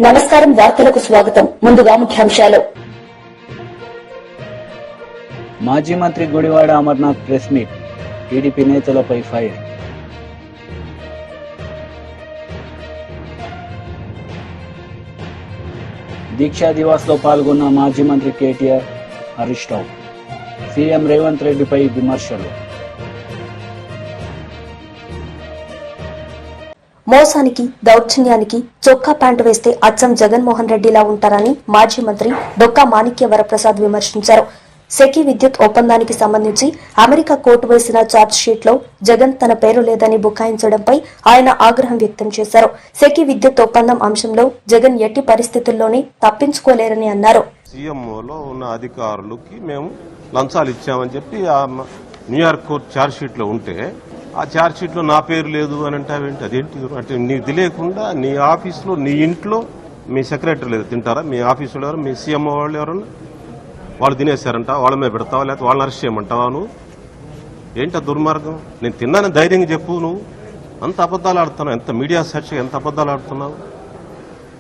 నమస్కారం వార్తలకు స్వాగతం ముందుగా ముఖ్యాంశాలు మాజీ మంత్రి Gudivada Amarnath press meet TDP నేతలపై ఫైర్ దీక్షా దివాస్ లో పాల్గొన్న మాజీ మంత్రి KTR arrest out CM Revanth రెడ్డిపై విమర్శలు మోసానికి దౌర్జన్యానికి చొక్కా ప్యాంటు వేస్తే అచ్చం జగన్మోహన్ రెడ్డిలా ఉంటారని మాజీ మంత్రి డొక్కా మాణిక్య వరప్రసాద్ విమర్శించారు. సెకీ విద్యుత్ ఒప్పందానికి సంబంధించి అమెరికా కోర్టు వేసిన ఛార్జ్ షీట్ లో జగన్ తన పేరు లేదని బుకాయించడంపై ఆయన ఆగ్రహం వ్యక్తం చేశారు. సెకీ విద్యుత్ ఒప్పందం అంశంలో జగన్ ఎట్టి పరిస్థితుల్లోనే తప్పించుకోలేరని అన్నారు. సీఎంఓలో ఉన్న అధికారులకి మేము లంచాలు ఇచ్చామని చెప్పి న్యూయార్క్ కోర్టు ఛార్జ్ షీట్ లో ఉంటే ఆ ఛార్జ్ షీట్ లో నా పేరు లేదు అని అంటావేంటి? అదేంటి? అంటే నీకు తెలియకుండా నీ ఆఫీసులో నీ ఇంట్లో మీ సెక్రటరీ లేదు తింటారా? మీ ఆఫీసులో ఎవరు? మీ సీఎంఓ వాళ్ళు ఎవరన్నా వాళ్ళు తినేశారంట, వాళ్ళ మీద పెడతావా లేకపోతే వాళ్ళని అరెస్ట్ చేయమంటావా? నువ్వు ఏంటి దుర్మార్గం? నేను తిన్నానని ధైర్యంగా చెప్పు. నువ్వు అంత అబద్దాలు ఆడుతున్నావు, ఎంత మీడియా సాక్షిగా ఎంత అబద్దాలు ఆడుతున్నావు?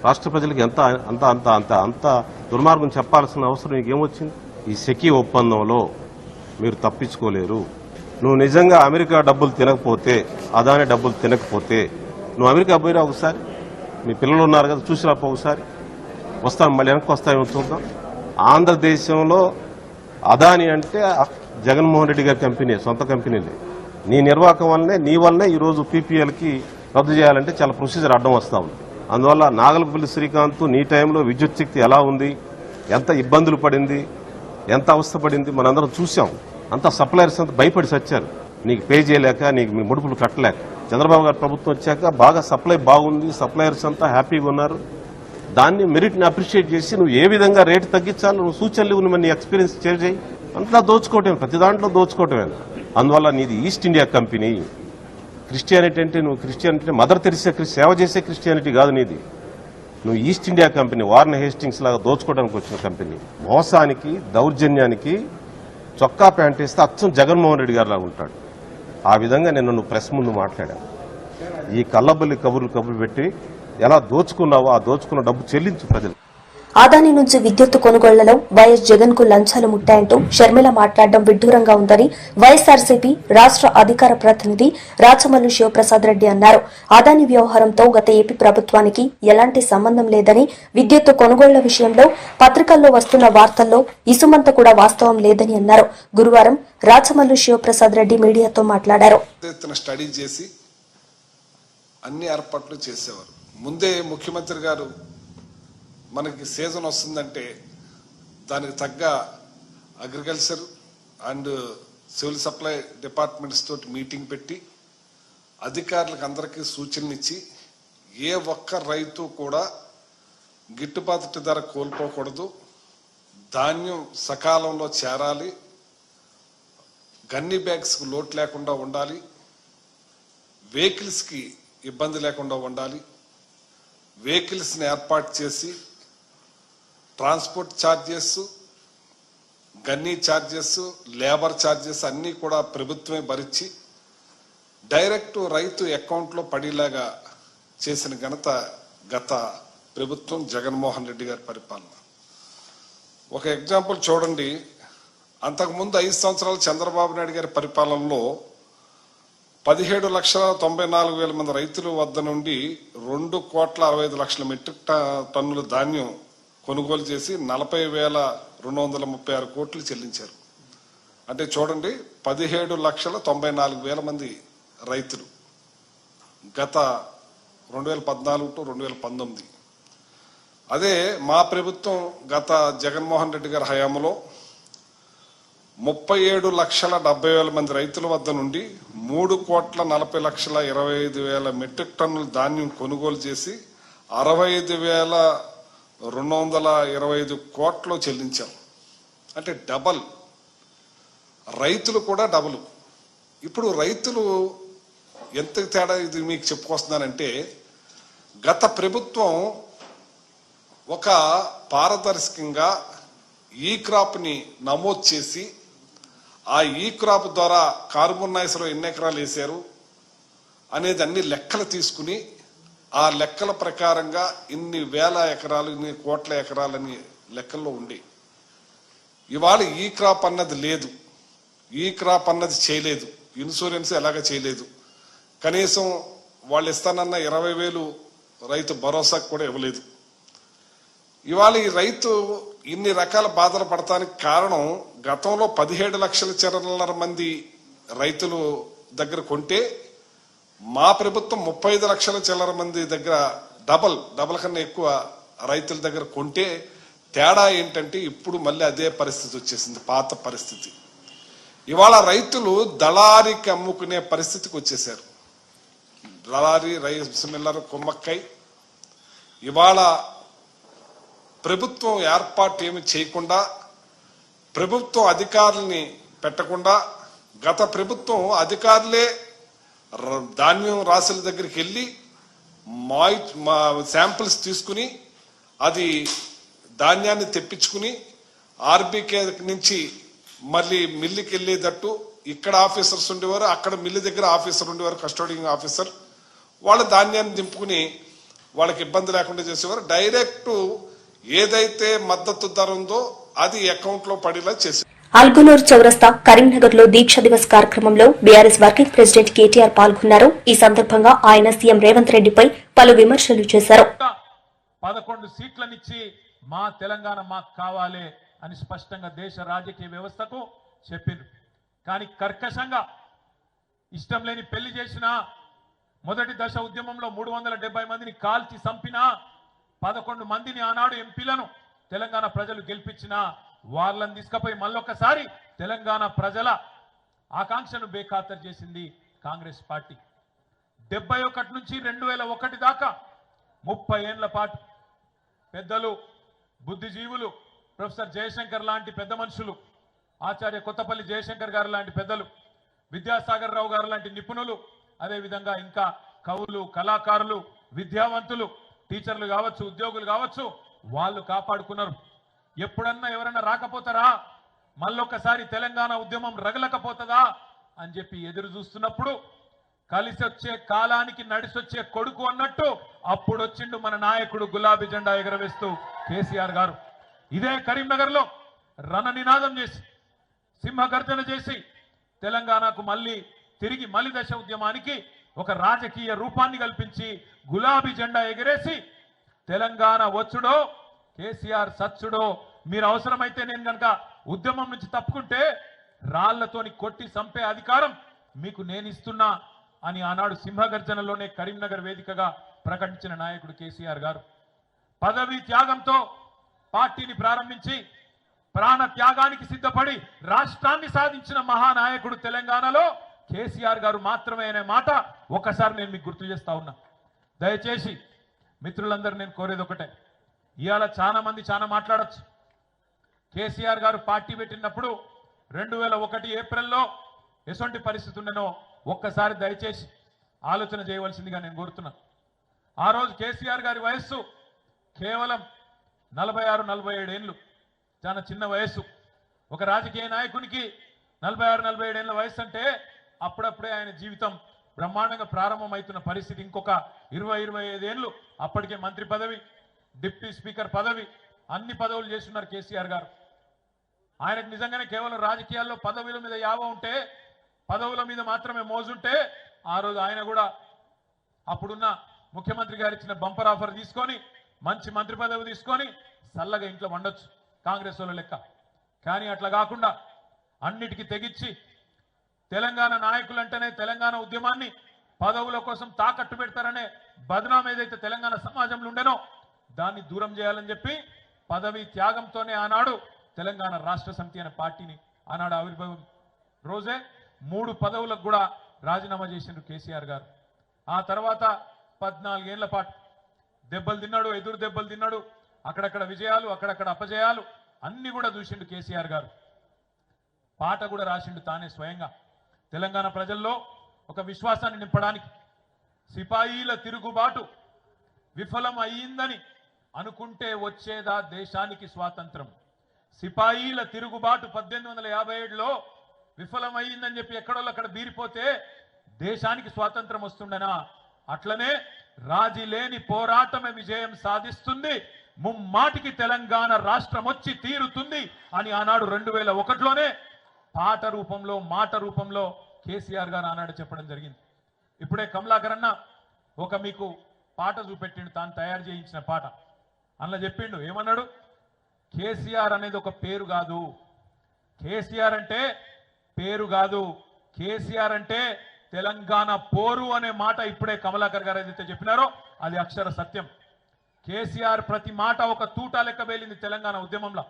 రాష్ట్ర ప్రజలకు ఎంత అంత అంత అంత అంత దుర్మార్గం చెప్పాల్సిన అవసరం నీకేమొచ్చింది? ఈ సెకీ ఒప్పందంలో మీరు తప్పించుకోలేరు. నువ్వు నిజంగా అమెరికా డబ్బులు తినకపోతే, అదాని డబ్బులు తినకపోతే నువ్వు అమెరికా పోయినా ఒకసారి, మీ పిల్లలు ఉన్నారు కదా, చూసి రాపో ఒకసారి. వస్తాం, మళ్ళీ వెనక్కి వస్తామేమో చూద్దాం. ఆంధ్రదేశంలో అదాని అంటే జగన్మోహన్ రెడ్డి గారి కంపెనీ, సొంత కంపెనీలే. నీ నిర్వాహకం వల్లనే, నీ వల్లనే ఈరోజు పీపీఎల్కి రద్దు చేయాలంటే చాలా ప్రొసీజర్ అడ్డం వస్తా ఉంది. అందువల్ల నాగలపల్లి శ్రీకాంత్ నీ టైంలో విద్యుత్ శక్తి ఎలా ఉంది, ఎంత ఇబ్బందులు పడింది, ఎంత అవస్థ పడింది మనందరం చూసాం. అంతా సప్లయర్స్ అంతా భయపడి సచ్చారు, నీకు పే చేయలేక, నీకు మీ ముడుపులు కట్టలేక. చంద్రబాబు గారి ప్రభుత్వం వచ్చాక బాగా సప్లై బాగుంది, సప్లయర్స్ అంతా హ్యాపీగా ఉన్నారు. దాన్ని మెరిట్ని అప్రిషియేట్ చేసి నువ్వు ఏ విధంగా రేటు తగ్గించాలో నువ్వు సూచనలు ఇవ్వు, నీ ఎక్స్పీరియన్స్ షేర్ చేయి. అంతా దోచుకోవటమే, ప్రతి దాంట్లో దోచుకోవటమే. అందువల్ల నీది ఈస్ట్ ఇండియా కంపెనీ. క్రిస్టియానిటీ అంటే నువ్వు క్రిస్టియానిటీ మదర్ తెరిసే సేవ చేసే క్రిస్టియానిటీ కాదు నీది. నువ్వు east India company, warn Hastings లాగా దోచుకోవడానికి వచ్చిన కంపెనీ. మోసానికి దౌర్జన్యానికి చొక్కా ప్యాంట్ వేస్తే అచ్చం జగన్మోహన్ రెడ్డి గారు లాగా ఉంటాడు. ఆ విధంగా నిన్న నువ్వు ప్రెస్ ముందు మాట్లాడావు. ఈ కల్లబల్లి కబుర్లు పెట్టి ఎలా దోచుకున్నావో ఆ దోచుకున్న డబ్బు చెల్లించు ప్రజలు. అదాని నుంచి విద్యుత్ కొనుగోళ్లలో వైఎస్ జగన్ కు లంచాలు ముట్టాయంటూ షర్మిల మాట్లాడడం విడ్డూరంగా ఉందని వైఎస్ఆర్సీపీ రాష్ట్ర అధికార ప్రతినిధి రాచమల్లు శివప్రసాద్ రెడ్డి అన్నారు. అదాని వ్యవహారంతో గత ఏపీ ప్రభుత్వానికి ఎలాంటి సంబంధం లేదని, విద్యుత్ కొనుగోళ్ల విషయంలో పత్రికల్లో వస్తున్న వార్తల్లో ఇసుమంత కూడా వాస్తవం లేదని అన్నారు. గురువారం రాచమల్లు శివప్రసాద్ రెడ్డి మీడియాతో మాట్లాడారు. స్టడీ చేసి అన్ని ఏర్పాట్లు చేసేవారు. ముందే ముఖ్యమంత్రి గారు మనకి సీజన్ వస్తుందంటే దానికి తగ్గ agriculture and civil supply departments తోటి మీటింగ్ పెట్టి అధికారులకు అందరికీ సూచనలు ఇచ్చి ఏ ఒక్క రైతు కూడా గిట్టుబాటు ధర కోల్పోకూడదు, ధాన్యం సకాలంలో చేరాలి, గన్నీ బ్యాగ్స్కి లోటు లేకుండా ఉండాలి, వెహికల్స్కి ఇబ్బంది లేకుండా ఉండాలి, వెహికల్స్ని ఏర్పాటు చేసి transport charges, gunny charges, labour charges అన్నీ కూడా ప్రభుత్వమే భరించి డైరెక్ట్ రైతు అకౌంట్లో పడేలాగా చేసిన ఘనత గత ప్రభుత్వం జగన్మోహన్ రెడ్డి గారి పరిపాలన. ఒక ఎగ్జాంపుల్ చూడండి. అంతకుముందు 5 సంవత్సరాలు చంద్రబాబు నాయుడు గారి పరిపాలనలో 17,94,000 మంది రైతుల వద్ద నుండి 2,65,00,000 మెట్రిక్ టన్నుల ధాన్యం కొనుగోలు చేసి 40,236 కోట్లు చెల్లించారు. అంటే చూడండి, 17,94,000 మంది రైతులు గత 2014 టు 2019. అదే మా ప్రభుత్వం గత జగన్మోహన్ రెడ్డి గారి హయాంలో 37,70,000 మంది రైతుల వద్ద నుండి 3,40,25,000 మెట్రిక్ టన్నుల ధాన్యం కొనుగోలు చేసి 65,225 కోట్లు చెల్లించాం. అంటే డబల్, రైతులు కూడా డబుల్. ఇప్పుడు రైతులు ఎంత తేడా ఇది మీకు చెప్పుకొస్తున్నానంటే, గత ప్రభుత్వం ఒక పారదర్శకంగా ఈ క్రాప్ని నమోదు చేసి ఆ ఈ క్రాప్ ద్వారా కార్బన్ నాయిస్లో ఎన్ని ఎకరాలు వేశారు అనేది అన్ని లెక్కలు తీసుకుని ఆ లెక్కల ప్రకారంగా ఇన్ని వేల ఎకరాలు ఇన్ని కోట్ల ఎకరాలని లెక్కల్లో ఉండి ఇవాళ ఈ క్రాప్ అన్నది లేదు, ఈ క్రాప్ అన్నది చేయలేదు, ఇన్సూరెన్స్ ఎలాగ చేయలేదు, కనీసం వాళ్ళు ఇస్తానన్న 20,000 రైతు భరోసాకు కూడా ఇవ్వలేదు. ఇవాళ ఈ రైతు ఇన్ని రకాల బాధలు పడటానికి కారణం గతంలో 17,00,000 మంది రైతులు దగ్గర కొంటే మా ప్రభుత్వం 35,00,000 మంది దగ్గర డబల్ కన్నా ఎక్కువ రైతుల దగ్గర కొంటే తేడా ఏంటంటే ఇప్పుడు మళ్ళీ అదే పరిస్థితి వచ్చేసింది, పాత పరిస్థితి. ఇవాళ రైతులు దళారికి అమ్ముకునే పరిస్థితికి వచ్చేసారు. దళారి రైస్ మిల్లర్ కుమ్మక్కై ఇవాళ ప్రభుత్వం ఏర్పాటు ఏమి చేయకుండా, ప్రభుత్వం అధికారుల్ని పెట్టకుండా, గత ప్రభుత్వం అధికారులే ధాన్యం రాసుల దగ్గరికి వెళ్ళి శాంపిల్స్ తీసుకుని అది ధాన్యాన్ని తెప్పించుకుని ఆర్బీకే నుంచి మళ్ళీ మిల్లుకి వెళ్ళేటట్టు ఇక్కడ ఆఫీసర్స్ ఉండేవారు, అక్కడ మిల్లు దగ్గర ఆఫీసర్ ఉండేవారు, కస్టోడింగ్ ఆఫీసర్. వాళ్ళ ధాన్యాన్ని దింపుకుని వాళ్ళకి ఇబ్బంది లేకుండా చేసేవారు. డైరెక్ట్ ఏదైతే మద్దతు ధర ఉందో అది అకౌంట్ లో పడేలా చేసేవారు. అల్గునూర్ చౌరస్తా కరీంనగర్ లో దీక్ష దివస్ కార్యక్రమంలో బీఆర్ఎస్ వర్కింగ్ ప్రెసిడెంట్ కేటీఆర్ పాల్గొన్నారు. ఈ సందర్భంగా ఆయన సీఎం రేవంత్ రెడ్డిపై పలు విమర్శలు చేశారు. 11 సీట్లనిచ్చి మా తెలంగాణ మాకు కావాలి అని స్పష్టంగా దేశ రాజకీయ వ్యవస్థకు చెప్పిండ్రు. కానీ కర్కశంగా ఇష్టం లేని పెళ్లి చేసిన మొదటి దశ ఉద్యమంలో 370 మందిని కాల్చి చంపిన 11 మందిని ఆనాడు ఎంపీలను తెలంగాణ ప్రజలు గెలిపించిన వాళ్ళని తీసుకుపోయి మళ్ళొక్కసారి తెలంగాణ ప్రజల ఆకాంక్షను బేఖాతరు చేసింది కాంగ్రెస్ పార్టీ. 71 నుంచి 2001 దాకా 30 ఏళ్ల పాటు పెద్దలు, బుద్ధిజీవులు, ప్రొఫెసర్ జయశంకర్ లాంటి పెద్ద మనుషులు, ఆచార్య కొత్తపల్లి జయశంకర్ గారు లాంటి పెద్దలు, విద్యాసాగర్ రావు గారు లాంటి నిపుణులు, అదేవిధంగా ఇంకా కవులు, కళాకారులు, విద్యావంతులు, టీచర్లు కావచ్చు, ఉద్యోగులు కావచ్చు, వాళ్ళు కాపాడుకున్నారు. ఎప్పుడన్నా ఎవరన్నా రాకపోతారా, మళ్ళొక్కసారి తెలంగాణ ఉద్యమం రగలకపోతుందా అని చెప్పి ఎదురు చూస్తున్నప్పుడు కలిసి వచ్చే కాలానికి నడిసొచ్చే కొడుకు అన్నట్టు అప్పుడు వచ్చిండు మన నాయకుడు గులాబీ జెండా ఎగరవేస్తూ కేసీఆర్ గారు. ఇదే కరీంనగర్ లో రణనినాదం చేసి, సింహగర్జన చేసి తెలంగాణకు తిరిగి మలి దశ ఉద్యమానికి ఒక రాజకీయ రూపాన్ని కల్పించి గులాబీ జెండా ఎగరేసి తెలంగాణ వచ్చుడో కేసీఆర్ సచ్చుడో, మీరు అవసరమైతే నేను కనుక ఉద్యమం నుంచి తప్పుకుంటే రాళ్లతోని కొట్టి చంపే అధికారం మీకు నేను ఇస్తున్నా అని ఆనాడు సింహగర్జనలోనే కరీంనగర్ వేదికగా ప్రకటించిన నాయకుడు కేసీఆర్ గారు. పదవీ త్యాగంతో పార్టీని ప్రారంభించి ప్రాణ త్యాగానికి సిద్ధపడి రాష్ట్రాన్ని సాధించిన మహానాయకుడు తెలంగాణలో కేసీఆర్ గారు మాత్రమే అనే మాట ఒకసారి నేను మీకు గుర్తు చేస్తా ఉన్నా. దయచేసి మిత్రులందరూ నేను కోరేది ఒకటే, ఇవాళ చాలా మంది చాలా మాట్లాడచ్చు. కేసీఆర్ గారు పార్టీ పెట్టినప్పుడు 2001 ఏప్రిల్లో ఎటువంటి పరిస్థితి ఉండనో ఒక్కసారి దయచేసి ఆలోచన చేయవలసిందిగా నేను కోరుతున్నా. ఆ రోజు కేసీఆర్ గారి వయస్సు కేవలం 46-47 ఏళ్ళు, చాలా చిన్న వయస్సు. ఒక రాజకీయ నాయకునికి 46-47 ఏళ్ళ వయసు అంటే అప్పుడప్పుడే ఆయన జీవితం బ్రహ్మాండంగా ప్రారంభమవుతున్న పరిస్థితి. ఇంకొక 20-25 ఏళ్ళు అప్పటికే మంత్రి పదవి, డిప్యూటీ స్పీకర్ పదవి, అన్ని పదవులు చేస్తున్నారు కేసీఆర్ గారు. ఆయనకు నిజంగానే కేవలం రాజకీయాల్లో పదవుల మీద యావ ఉంటే, పదవుల మీద మాత్రమే మోజుంటే ఆ రోజు ఆయన కూడా అప్పుడున్న ముఖ్యమంత్రి గారు ఇచ్చిన బంపర్ ఆఫర్ తీసుకొని మంచి మంత్రి పదవి తీసుకొని చల్లగా ఇంట్లో వండొచ్చు కాంగ్రెస్ వాళ్ళ లెక్క. కానీ అట్లా కాకుండా అన్నిటికీ తెగిచ్చి తెలంగాణ నాయకులంటేనే తెలంగాణ ఉద్యమాన్ని పదవుల కోసం తాకట్టు పెడతారనే బదనాం ఏదైతే తెలంగాణ సమాజంలో ఉండేనో దాన్ని దూరం చేయాలని చెప్పి పదవి త్యాగంతోనే ఆనాడు తెలంగాణ రాష్ట్ర సమితి అనే పార్టీని ఆనాడు ఆవిర్భావం రోజే 3 పదవులకు కూడా రాజీనామా చేసిండ్రు కేసీఆర్ గారు. ఆ తర్వాత 14 ఏళ్ల పాటు దెబ్బలు తిన్నాడు, ఎదురు దెబ్బలు తిన్నాడు, అక్కడక్కడ విజయాలు, అక్కడక్కడ అపజయాలు అన్ని కూడా చూసిండు కేసీఆర్ గారు. పాట కూడా రాసిండు తానే స్వయంగా. తెలంగాణ ప్రజల్లో ఒక విశ్వాసాన్ని నింపడానికి సిపాయిల తిరుగుబాటు విఫలం అయ్యిందని అనుకుంటే వచ్చేదా దేశానికి స్వాతంత్రం. సిపాయిల తిరుగుబాటు 1857లో విఫలమయ్యిందని చెప్పి ఎక్కడోళ్ళు అక్కడ బీరిపోతే దేశానికి స్వాతంత్రం వస్తుండనా? అట్లనే రాజీ లేని పోరాటమే విజయం సాధిస్తుంది, ముమ్మాటికి తెలంగాణ రాష్ట్రం వచ్చి తీరుతుంది అని ఆనాడు 2001లోనే పాట రూపంలో మాట రూపంలో కేసీఆర్ గారు ఆనాడు చెప్పడం జరిగింది. ఇప్పుడే కమలాకర్ అన్న ఒక మీకు పాట చూపెట్టిండు, తాను తయారు చేయించిన పాట. అందులో చెప్పిండు, ఏమన్నాడు, కేసీఆర్ అనేది ఒక పేరు కాదు, కేసీఆర్ అంటే పేరు కాదు, కేసీఆర్ అంటే తెలంగాణ పోరు అనే మాట ఇప్పుడే కమలాకర్ గారు ఏదైతే చెప్పినారో అది అక్షర సత్యం. కేసీఆర్ ప్రతి మాట ఒక తూటా లెక్క వేలింది తెలంగాణ ఉద్యమంలో.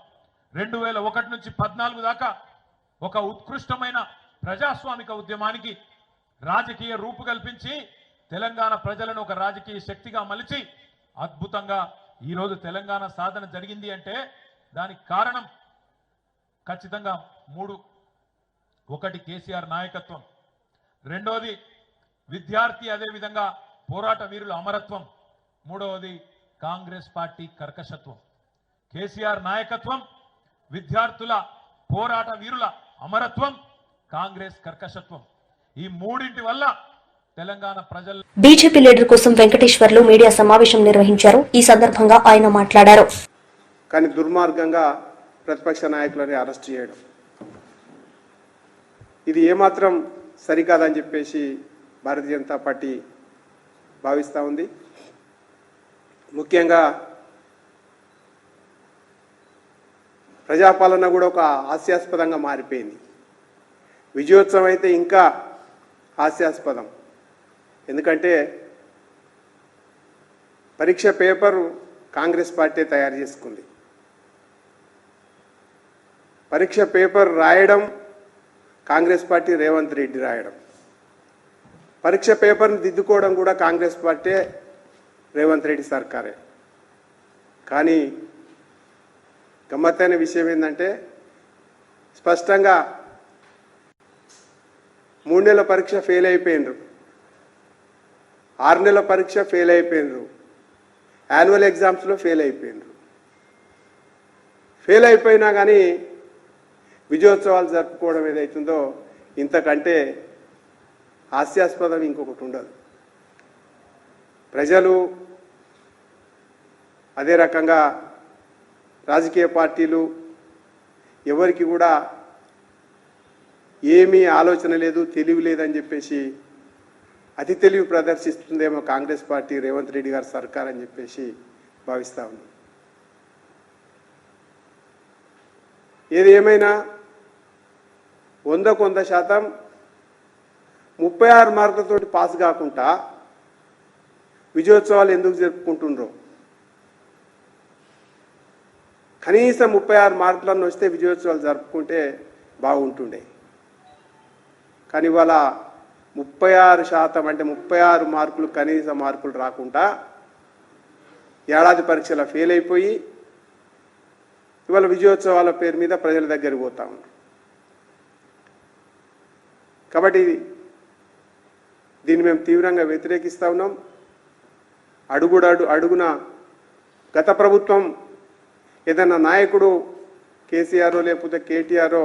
2001 నుంచి 14 దాకా ఒక ఉత్కృష్టమైన ప్రజాస్వామిక ఉద్యమానికి రాజకీయ రూపు కల్పించి తెలంగాణ ప్రజలను ఒక రాజకీయ శక్తిగా మలిచి అద్భుతంగా ఈరోజు తెలంగాణ సాధన జరిగింది అంటే దానికి కారణం ఖచ్చితంగా 3. ఒకటి కేసీఆర్ నాయకత్వం, రెండోది విద్యార్థి అదేవిధంగా పోరాట వీరుల అమరత్వం, మూడవది కాంగ్రెస్ పార్టీ కర్కశత్వం. కేసీఆర్ నాయకత్వం, విద్యార్థుల పోరాట వీరుల అమరత్వం, కాంగ్రెస్ కర్కశత్వం, ఈ మూడింటి వల్ల తెలంగాణ ప్రజలు. బీజేపీ లీడర్ కోసం వెంకటేశ్వర్లు మీడియా సమావేశం నిర్వహించారు. ఈ సందర్భంగా ఆయన మాట్లాడారు. కానీ దుర్మార్గంగా ప్రతిపక్ష నాయకులని అరెస్ట్ చేయడం ఇది ఏమాత్రం సరికాదని చెప్పేసి భారతీయ జనతా పార్టీ భావిస్తూ ఉంది. ముఖ్యంగా ప్రజాపాలన కూడా ఒక హాస్యాస్పదంగా మారిపోయింది. విజయోత్సవం అయితే ఇంకా హాస్యాస్పదం. ఎందుకంటే పరీక్ష పేపర్ కాంగ్రెస్ పార్టీ తయారు చేసుకుంది. పరీక్ష పేపర్ రాయడం కాంగ్రెస్ పార్టీ రేవంత్ రెడ్డి రాయడం, పరీక్ష పేపర్ని దిద్దుకోవడం కూడా కాంగ్రెస్ పార్టీ రేవంత్ రెడ్డి సర్కారే. కానీ గమ్మత్తైన విషయం ఏంటంటే స్పష్టంగా 3 నెలల పరీక్ష ఫెయిల్ అయిపోయినరు, 6 నెలల పరీక్ష ఫెయిల్ అయిపోయినరు, యాన్యువల్ ఎగ్జామ్స్లో ఫెయిల్ అయిపోయినరు. ఫెయిల్ అయిపోయినా కానీ విజయోత్సవాలు జరుపుకోవడం ఏదైతుందో ఇంతకంటే హాస్యాస్పదం ఇంకొకటి ఉండదు. ప్రజలు అదే రకంగా రాజకీయ పార్టీలు ఎవరికి కూడా ఏమీ ఆలోచన లేదు, తెలివి లేదని చెప్పేసి అతి తెలివి ప్రదర్శిస్తుందేమో కాంగ్రెస్ పార్టీ, రేవంత్ రెడ్డి గారి సర్కార్ అని చెప్పేసి భావిస్తా ఉన్నాం. ఏది ఏమైనా 100కు 100% 36 మార్కులతోటి పాస్ కాకుండా విజయోత్సవాలు ఎందుకు జరుపుకుంటుండ్రో, కనీసం 36 మార్కులను వస్తే విజయోత్సవాలు జరుపుకుంటే బాగుంటుండే. కానీ ఇవాళ 36% అంటే 36 మార్కులు కనీస మార్కులు రాకుండా ఏడాది పరీక్షల ఫెయిల్ అయిపోయి ఇవాళ విజయోత్సవాల పేరు మీద ప్రజల దగ్గరికి పోతా ఉన్నారు. కాబట్టి దీన్ని మేము తీవ్రంగా వ్యతిరేకిస్తూ ఉన్నాం. అడుగున గత ప్రభుత్వం ఏదైనా నాయకుడు కేసీఆర్ లేకపోతే కేటీఆర్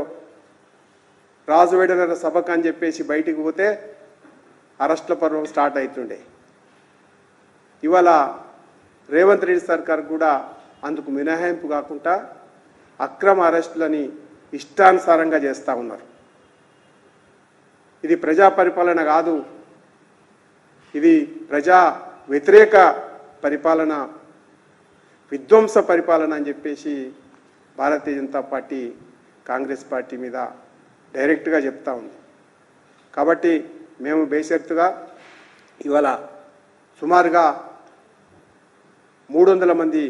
రాజువేడల సభకు అని చెప్పేసి బయటికి పోతే అరెస్టుల పర్వం స్టార్ట్ అవుతుండే. ఇవాళ రేవంత్ రెడ్డి సర్కార్ కూడా అందుకు మినహాయింపు కాకుండా అక్రమ అరెస్టులని ఇష్టానుసారంగా చేస్తూ ఉన్నారు. ఇది ప్రజా పరిపాలన కాదు, ఇది ప్రజా వ్యతిరేక పరిపాలన, విధ్వంస పరిపాలన అని చెప్పేసి భారతీయ జనతా పార్టీ కాంగ్రెస్ పార్టీ మీద డైరెక్ట్గా చెప్తా ఉంది. కాబట్టి మేము బేషరతుగా ఇవాళ సుమారుగా 300 మంది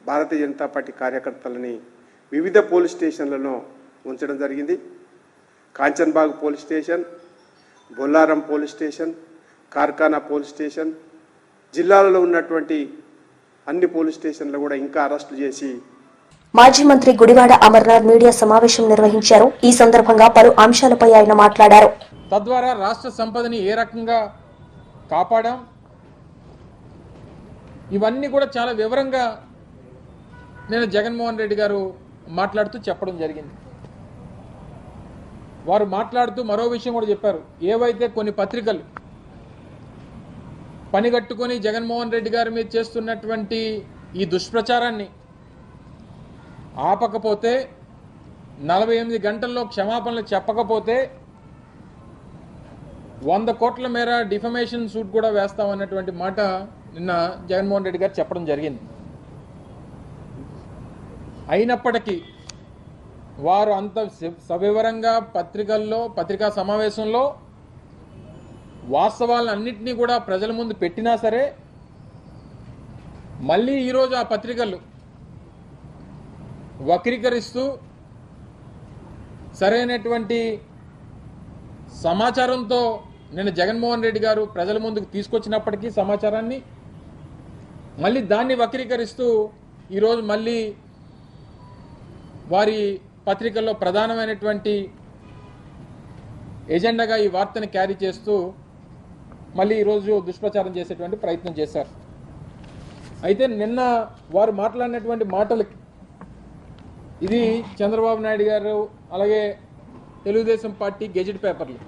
భారతీయ జనతా పార్టీ కార్యకర్తలని వివిధ పోలీస్ స్టేషన్లలో ఉంచడం జరిగింది. Kanchanbagh police station, Bollaram police station, Karkhana police station, జిల్లాలలో ఉన్నటువంటి అన్ని పోలీస్ స్టేషన్లు కూడా ఇంకా అరెస్టులు చేసి. మాజీ మంత్రి గుడివాడ అమర్నాథ్ మీడియా సమావేశం నిర్వహించారు. ఈ సందర్భంగా పలు అంశాలపై ఆయన మాట్లాడారు. తద్వారా రాష్ట్ర సంపదని ఏ రకంగా కాపాడాం, ఇవన్నీ కూడా చాలా వివరంగా నేను జగన్మోహన్ రెడ్డి గారు మాట్లాడుతూ చెప్పడం జరిగింది. వారు మాట్లాడుతూ మరో విషయం కూడా చెప్పారు. ఏవైతే కొన్ని పత్రికలు పనిగట్టుకొని జగన్మోహన్ రెడ్డి గారి మీద చేస్తున్నటువంటి ఈ దుష్ప్రచారాన్ని ఆపకపోతే, 48 గంటల్లో క్షమాపణలు చెప్పకపోతే 100 కోట్ల మేర డిఫమేషన్ సూట్ కూడా వేస్తామన్నటువంటి మాట నిన్న జగన్మోహన్ రెడ్డి గారు చెప్పడం జరిగింది. అయినప్పటికీ వారు అంత సవివరంగా పత్రికా సమావేశంలో వాస్తవాలన్నింటినీ కూడా ప్రజల ముందు పెట్టినా సరే, మళ్ళీ ఈరోజు ఆ పత్రికలు వక్రీకరిస్తూ సరైనటువంటి సమాచారంతో నిన్న జగన్మోహన్ రెడ్డి గారు ప్రజల ముందుకు తీసుకొచ్చినప్పటికీ సమాచారాన్ని మళ్ళీ దాన్ని వక్రీకరిస్తూ ఈరోజు మళ్ళీ వారి పత్రికల్లో ప్రధానమైనటువంటి ఎజెండాగా ఈ వార్తని క్యారీ చేస్తూ మళ్ళీ ఈరోజు దుష్ప్రచారం చేసేటువంటి ప్రయత్నం చేశారు. అయితే నిన్న వారు మాట్లాడినటువంటి మాటలకి ఇది చంద్రబాబు నాయుడు గారు అలాగే తెలుగుదేశం పార్టీ గెజెట్ పేపర్లు,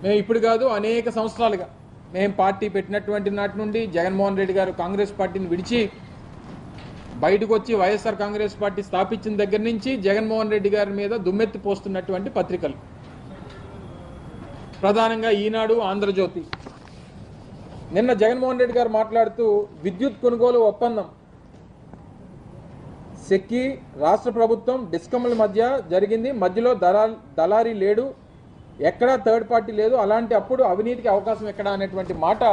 మేము ఇప్పుడు కాదు అనేక సంవత్సరాలుగా మేము పార్టీ పెట్టినటువంటి నాటి నుండి జగన్మోహన్ రెడ్డి గారు కాంగ్రెస్ పార్టీని విడిచి బయటకు వచ్చి వైఎస్ఆర్ కాంగ్రెస్ పార్టీ స్థాపించిన దగ్గర నుంచి జగన్మోహన్ రెడ్డి గారి మీద దుమ్మెత్తి పోస్తున్నటువంటి పత్రికలు, ప్రధానంగా ఈనాడు, ఆంధ్రజ్యోతి. నిన్న జగన్మోహన్ రెడ్డి గారు మాట్లాడుతూ విద్యుత్ కొనుగోలు ఒప్పందం సెక్కి రాష్ట్ర ప్రభుత్వం డిస్కమ్ల మధ్య జరిగింది, మధ్యలో దళారీ లేడు, ఎక్కడా థర్డ్ పార్టీ లేదు, అలాంటి అప్పుడు అవినీతికి అవకాశం ఎక్కడా అనేటువంటి మాట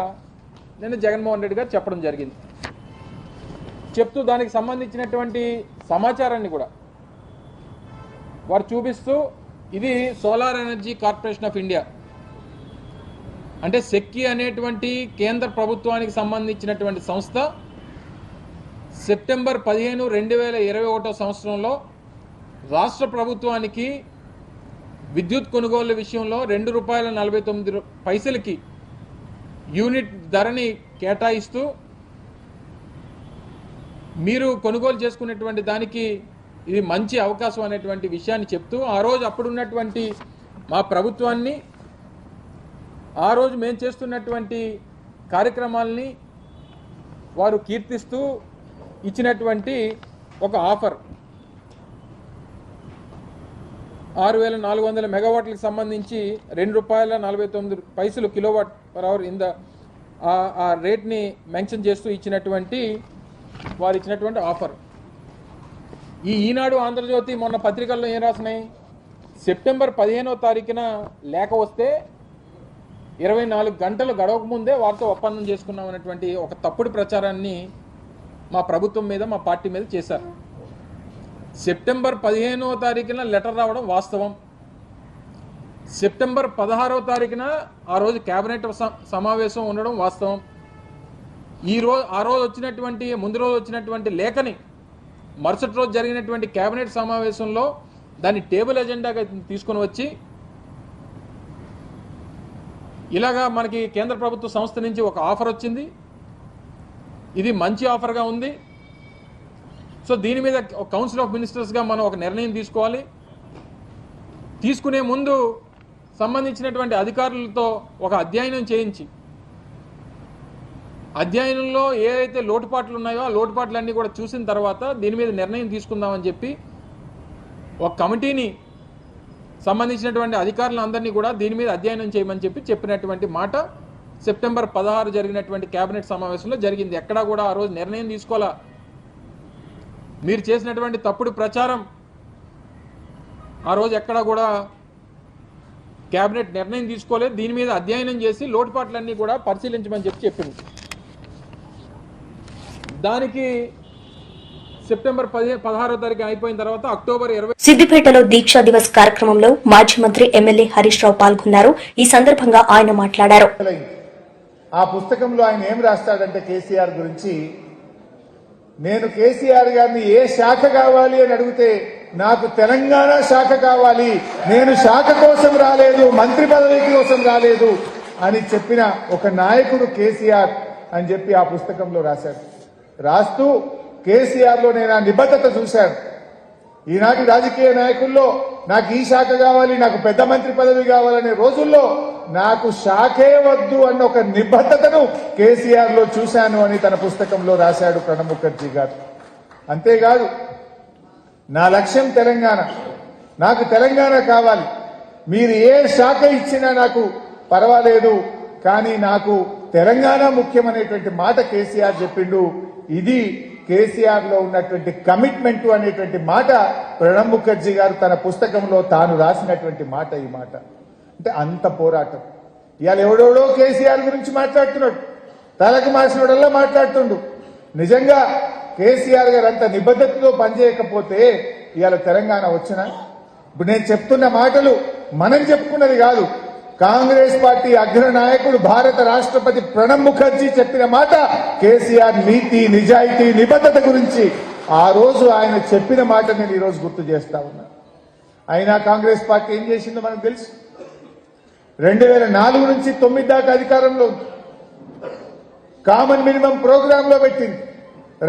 నిన్న జగన్మోహన్ రెడ్డి గారు చెప్పడం జరిగింది. చెప్తూ దానికి సంబంధించినటువంటి సమాచారాన్ని కూడా వారు చూపిస్తూ ఇది solar energy corporation of India అంటే సెక్కి అనేటువంటి కేంద్ర ప్రభుత్వానికి సంబంధించినటువంటి సంస్థ సెప్టెంబర్ 15, 2021 సంవత్సరంలో రాష్ట్ర ప్రభుత్వానికి విద్యుత్ కొనుగోలు విషయంలో ₹2.49 యూనిట్ ధరని కేటాయిస్తూ మీరు కొనుగోలు చేసుకునేటువంటి దానికి ఇది మంచి అవకాశం అనేటువంటి విషయాన్ని చెప్తూ ఆ రోజు అప్పుడున్నటువంటి మా ప్రభుత్వాన్ని, ఆ రోజు మేము చేస్తున్నటువంటి కార్యక్రమాలని వారు కీర్తిస్తూ ఇచ్చినటువంటి ఒక ఆఫర్ 6,400 మెగావాట్లకు సంబంధించి ₹2.49 కిలోవాట్ పర్ అవర్ ఆ రేట్ని మెన్షన్ చేస్తూ ఇచ్చినటువంటి వారు ఇచ్చినటువంటి ఆఫర్. ఈ ఈనాడు, ఆంధ్రజ్యోతి మొన్న పత్రికల్లో ఏం రాసినాయి, సెప్టెంబర్ 15వ తారీఖున లేఖ వస్తే 24 గంటలు గడవక ముందే వారితో ఒప్పందం చేసుకున్నాం అనేటువంటి ఒక తప్పుడు ప్రచారాన్ని మా ప్రభుత్వం మీద, మా పార్టీ మీద చేశారు. సెప్టెంబర్ 15వ తారీఖున లెటర్ రావడం వాస్తవం. సెప్టెంబర్ 16వ తారీఖున ఆ రోజు కేబినెట్ సమావేశం ఉండడం వాస్తవం. ఆ రోజు వచ్చినటువంటి ముందు రోజు వచ్చినటువంటి లేఖని మరుసటి రోజు జరిగినటువంటి కేబినెట్ సమావేశంలో దాన్ని టేబుల్ ఎజెండాగా తీసుకొని వచ్చి ఇలాగా మనకి కేంద్ర ప్రభుత్వ సంస్థ నుంచి ఒక ఆఫర్ వచ్చింది, ఇది మంచి ఆఫర్గా ఉంది, సో దీని మీద కౌన్సిల్ ఆఫ్ మినిస్టర్స్గా మనం ఒక నిర్ణయం తీసుకోవాలి, తీసుకునే ముందు సంబంధించినటువంటి అధికారులతో ఒక అధ్యయనం చేయించి అధ్యయనంలో ఏదైతే లోటుపాట్లు ఉన్నాయో ఆ లోటుపాట్లన్నీ కూడా చూసిన తర్వాత దీని మీద నిర్ణయం తీసుకుందామని చెప్పి ఒక కమిటీని సంబంధించినటువంటి అధికారులందరినీ కూడా దీని మీద అధ్యయనం చేయమని చెప్పినటువంటి మాట సెప్టెంబర్ 16 జరిగినటువంటి కేబినెట్ సమావేశంలో జరిగింది. ఎక్కడా కూడా ఆ రోజు నిర్ణయం తీసుకోవాలా. మీరు చేసినటువంటి తప్పుడు ప్రచారం ఆ రోజు ఎక్కడా కూడా కేబినెట్ నిర్ణయం తీసుకోలేదు, దీని మీద అధ్యయనం చేసి లోటుపాట్లన్నీ కూడా పరిశీలించమని చెప్పింది. దానికి సెప్టెంబర్ 16వ తారీఖు అయిపోయిన తర్వాత అక్టోబర్ 20 సిద్దిపేటలో దీక్షా దివస్ కార్యక్రమంలో మాజీ మంత్రి ఎమ్మెల్యే హరీష్ రావు పాల్గొన్నారు. ఈ సందర్భంగా ఆయన మాట్లాడారు. ఆ పుస్తకంలో ఆయన ఏం రాస్తాడంటే కేసీఆర్ గురించి, నేను కేసీఆర్ గారిని ఏ శాఖ కావాలి అని అడిగితే నాకు తెలంగాణ శాఖ కావాలి, నేను శాఖ కోసం రాలేదు, మంత్రి పదవి కోసం రాలేదు అని చెప్పిన ఒక నాయకుడు కేసీఆర్ అని చెప్పి ఆ పుస్తకంలో రాశాడు. రాస్తూ కేసీఆర్ లో నేను ఆ నిబద్ధత చూశాను. ఈనాటి రాజకీయ నాయకుల్లో నాకు ఈ శాఖ కావాలి, నాకు పెద్ద మంత్రి పదవి కావాలనే రోజుల్లో నాకు శాఖే వద్దు అన్న ఒక నిబద్ధతను కేసీఆర్ లో చూశాను అని తన పుస్తకంలో రాశాడు ప్రణబ్ ముఖర్జీ గారు. అంతేకాదు, నా లక్ష్యం తెలంగాణ, నాకు తెలంగాణ కావాలి, మీరు ఏ శాఖ ఇచ్చినా నాకు పర్వాలేదు, కానీ నాకు తెలంగాణ ముఖ్యమనేటువంటి మాట కేసీఆర్ చెప్పిండు. ఇది కేసీఆర్ లో ఉన్నటువంటి కమిట్మెంట్ అనేటువంటి మాట ప్రణబ్ ముఖర్జీ గారు తన పుస్తకంలో తాను రాసినటువంటి మాట. ఈ మాట అంటే అంత పోరాటం. ఇవాళ ఎవడెవడో కేసీఆర్ గురించి మాట్లాడుతున్నాడు, తలకు మాసినోడల్లా మాట్లాడుతుండు. నిజంగా కేసీఆర్ గారు అంత నిబద్ధతతో పనిచేయకపోతే ఇవాళ తెలంగాణ వచ్చినా? ఇప్పుడు నేను చెప్తున్న మాటలు మనం చెప్పుకున్నది కాదు, కాంగ్రెస్ పార్టీ అగ్ర నాయకుడు భారత రాష్ట్రపతి ప్రణబ్ ముఖర్జీ చెప్పిన మాట. కేసీఆర్ నీతి, నిజాయితీ, నిబద్ధత గురించి ఆ రోజు ఆయన చెప్పిన మాట నేను ఈరోజు గుర్తు చేస్తా ఉన్నా. అయినా కాంగ్రెస్ పార్టీ ఏం చేసిందో మనకు తెలుసు. 2004 నుంచి 9 దాకా అధికారంలో ఉంది. కామన్ మినిమం ప్రోగ్రామ్ లో పెట్టింది,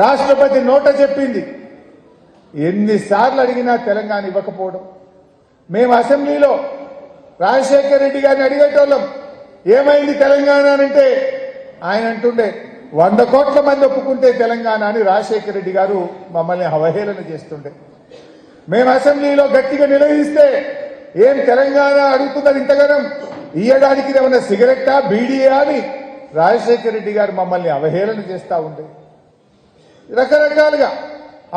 రాష్ట్రపతి నోట చెప్పింది. ఎన్నిసార్లు అడిగినా తెలంగాణ ఇవ్వకపోవడం. మేము అసెంబ్లీలో రాజశేఖర్ రెడ్డి గారిని అడిగేటోళ్ళం, ఏమైంది తెలంగాణ అంటే ఆయన అంటుండే 100 కోట్ల మంది ఒప్పుకుంటే తెలంగాణ అని రాజశేఖర్ రెడ్డి గారు మమ్మల్ని అవహేళన చేస్తుండే. మేము అసెంబ్లీలో గట్టిగా నిలదీస్తే ఏం తెలంగాణ అడుగుతున్నది ఇంతగానం, ఇయ్యడానికి ఏమన్నా సిగరెట్టా, బీడీయా అని రాజశేఖర్ రెడ్డి గారు మమ్మల్ని అవహేళన చేస్తా ఉండే. రకరకాలుగా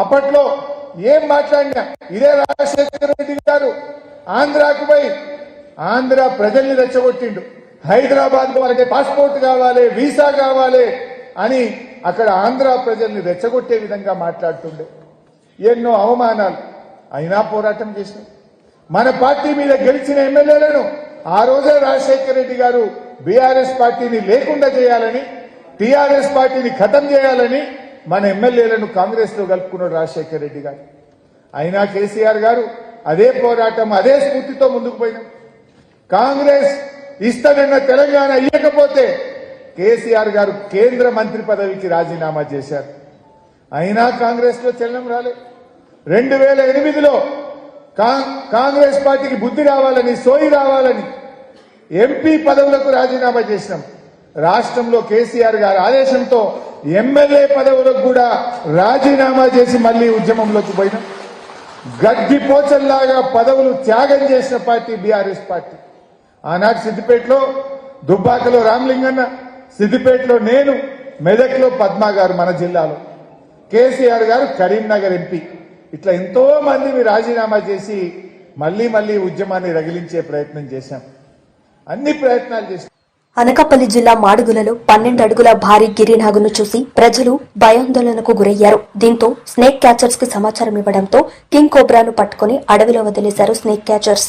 అప్పట్లో ఏం మాట్లాడినా ఇదే రాజశేఖర్ రెడ్డి గారు ఆంధ్రాకు పోయి ఆంధ్ర ప్రజల్ని రెచ్చగొట్టిండు. హైదరాబాద్ వాళ్ళకి పాస్పోర్ట్ కావాలి, వీసా కావాలి అని అక్కడ ఆంధ్ర ప్రజల్ని రెచ్చగొట్టే విధంగా మాట్లాడుతుండే. ఎన్నో అవమానాలు అయినా పోరాటం చేసినాం. మన పార్టీ మీద గెలిచిన ఎమ్మెల్యేలను ఆ రోజే రాజశేఖర రెడ్డి గారు బీఆర్ఎస్ పార్టీని లేకుండా చేయాలని, టీఆర్ఎస్ పార్టీని ఖతం చేయాలని మన ఎమ్మెల్యేలను కాంగ్రెస్ లో కలుపుకున్నాడు రాజశేఖర రెడ్డి గారు. అయినా కేసీఆర్ గారు అదే పోరాటం, అదే స్ఫూర్తితో ముందుకు పోయినాం. కాంగ్రెస్ ఇస్తానన్న తెలంగాణ ఇవ్వకపోతే కేసీఆర్ గారు కేంద్ర మంత్రి పదవికి రాజీనామా చేశారు. అయినా కాంగ్రెస్ లో చలనం రాలే. 2008లో కాంగ్రెస్ పార్టీకి బుద్ధి రావాలని, సోయి రావాలని ఎంపీ పదవులకు రాజీనామా చేసినాం. రాష్ట్రంలో కేసీఆర్ గారి ఆదేశంతో ఎమ్మెల్యే పదవులకు కూడా రాజీనామా చేసి మళ్లీ ఉద్యమంలోకి పోయినాం. గడ్డి పోచల్లాగా పదవులు త్యాగం చేసిన పార్టీ బీఆర్ఎస్ పార్టీ. ఆనాడు సిద్దిపేటలో దుబ్బాకలో రామలింగన్న, సిద్దిపేటలో నేను, మెదక్లో పద్మా గారు మన జిల్లాలో, కేసీఆర్ గారు కరీంనగర్ ఎంపీ. ఇట్లా ఎంతో మంది రాజీనామా చేసి మళ్లీ ఉద్యమాన్ని రగిలించే ప్రయత్నం చేశాం. అన్ని ప్రయత్నాలు చేశాం. అనకాపల్లి జిల్లా మాడుగులలో 12 అడుగుల భారీ గిరినాగును చూసి ప్రజలు భయాందోళనకు గురయ్యారు. దీంతో స్నేక్ క్యాచర్స్ కి సమాచారం ఇవ్వడంతో కింగ్ కోబ్రాను పట్టుకుని అడవిలో వదిలేశారు స్నేక్ క్యాచర్స్.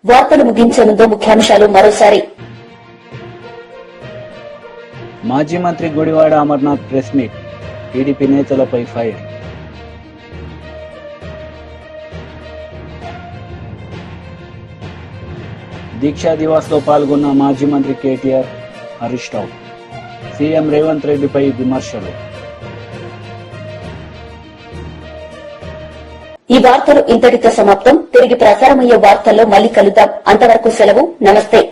వార్తలు ముగించే ముందు ముఖ్యాంశాలు మరోసారి. మాజీ మంత్రి Gudivada Amarnath press meet, TDP నేతలపై ఫైర్. దీక్షా దివాస్ లో పాల్గొన్న మాజీ మంత్రి కేటీఆర్ హరీష్ రావు. సీఎం రేవంత్ రెడ్డిపై విమర్శలు. ఈ వార్తలు ఇంతటితో సమాప్తం. తిరిగి ప్రసారమయ్యే వార్తల్లో మళ్లీ కలుద్దాం. అంతవరకు సెలవు. నమస్తే.